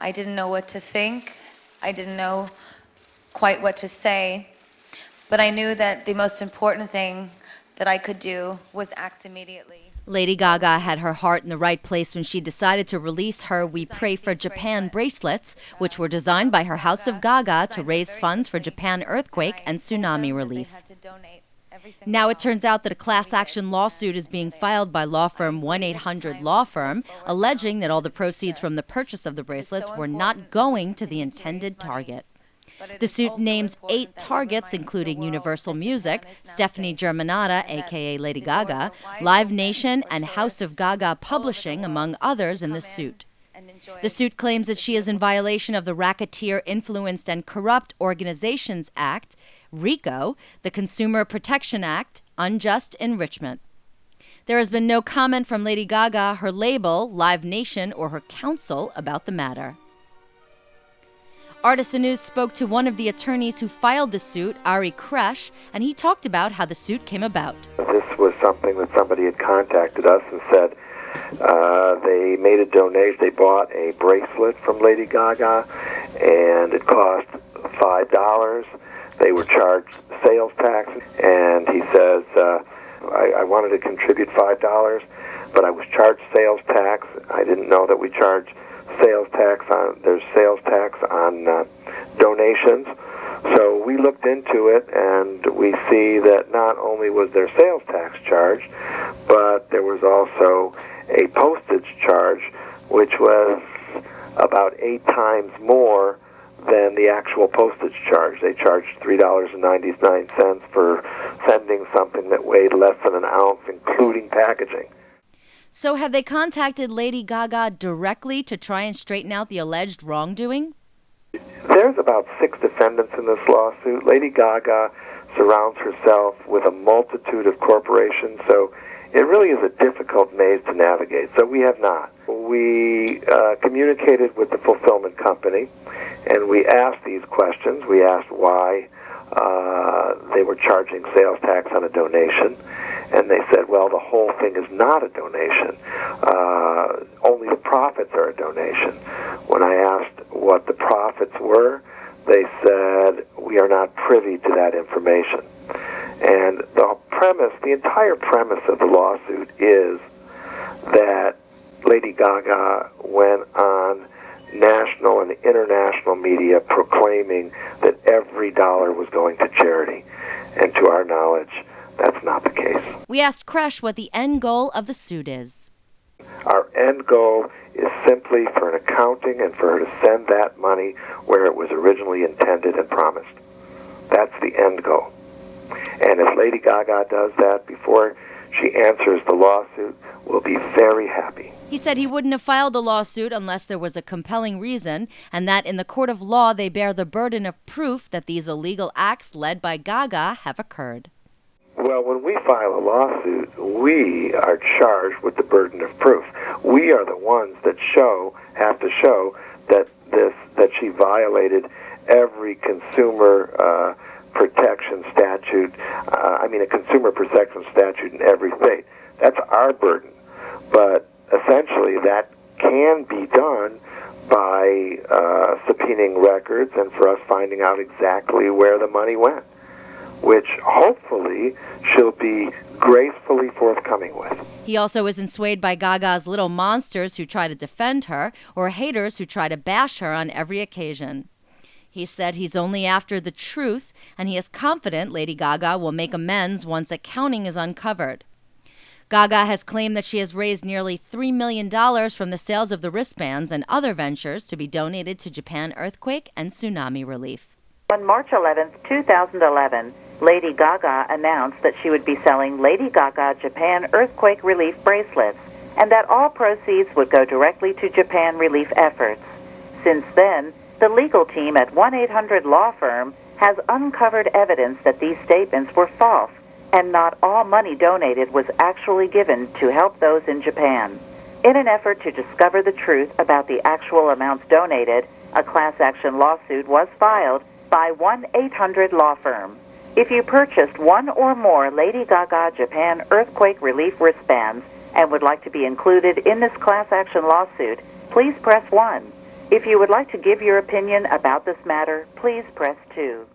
I didn't know what to think. I didn't know quite what to say. But I knew that the most important thing that I could do was act immediately. Lady Gaga had her heart in the right place when she decided to release her We Pray for Japan bracelets, which were designed by her House of Gaga to raise funds for Japan earthquake and tsunami relief. Now it turns out that a class action lawsuit is being filed by law firm 1-800-LAW FIRM, alleging that all the proceeds from the purchase of the bracelets were not going to the intended target. The suit names 8 targets, including Universal Music, Stephanie Germanotta, a.k.a. Lady Gaga, Live Nation, and House of Gaga Publishing, among others, in the suit. The suit claims that she is in violation of the Racketeer Influenced and Corrupt Organizations Act, RICO, the Consumer Protection Act, unjust enrichment. There has been no comment from Lady Gaga, her label, Live Nation, or her counsel about the matter. Artisan News spoke to one of the attorneys who filed the suit, Ari Kresh, and he talked about how the suit came about. This was something that somebody had contacted us and said they made a donation. They bought a bracelet from Lady Gaga, and it cost $5. They were charged sales tax, and he says, I wanted to contribute $5, but I was charged sales tax. I didn't know that we charge sales tax on, there's sales tax on donations. So we looked into it, and we see that not only was there sales tax charged, but there was also a postage charge, which was about 8 times more than the actual postage charge. They charged $3.99 for sending something that weighed less than an ounce, including packaging. So have they contacted Lady Gaga directly to try and straighten out the alleged wrongdoing? There's about 6 defendants in this lawsuit. Lady Gaga surrounds herself with a multitude of corporations, so it really is a difficult maze to navigate. So we have not. We communicated with the fulfillment company, and we asked these questions. We asked why they were charging sales tax on a donation. And they said, well, the whole thing is not a donation. Only the profits are a donation. When I asked what the profits were, they said, we are not privy to that information. And the entire premise of the lawsuit is that Lady Gaga went on national and international media proclaiming that every dollar was going to charity. And to our knowledge, that's not the case. We asked Kresh what the end goal of the suit is. Our end goal is simply for an accounting and for her to send that money where it was originally intended and promised. That's the end goal. And if Lady Gaga does that before she answers the lawsuit, we'll be very happy. He said he wouldn't have filed the lawsuit unless there was a compelling reason, and that in the court of law they bear the burden of proof that these illegal acts led by Gaga have occurred. Well, when we file a lawsuit, we are charged with the burden of proof. We are the ones that have to show that she violated every consumer protection statute. A consumer protection statute in every state. That's our burden. But essentially, that can be done by subpoenaing records and for us finding out exactly where the money went, which hopefully she'll be gracefully forthcoming with. He also isn't swayed by Gaga's little monsters who try to defend her or haters who try to bash her on every occasion. He said he's only after the truth, and he is confident Lady Gaga will make amends once accounting is uncovered. Gaga has claimed that she has raised nearly $3 million from the sales of the wristbands and other ventures to be donated to Japan earthquake and tsunami relief. On March 11, 2011, Lady Gaga announced that she would be selling Lady Gaga Japan earthquake relief bracelets and that all proceeds would go directly to Japan relief efforts. Since then, the legal team at 1-800-LAW FIRM has uncovered evidence that these statements were false and not all money donated was actually given to help those in Japan. In an effort to discover the truth about the actual amounts donated, a class action lawsuit was filed by 1-800-LAW FIRM. If you purchased one or more Lady Gaga Japan earthquake relief wristbands and would like to be included in this class action lawsuit, please press 1. If you would like to give your opinion about this matter, please press 2.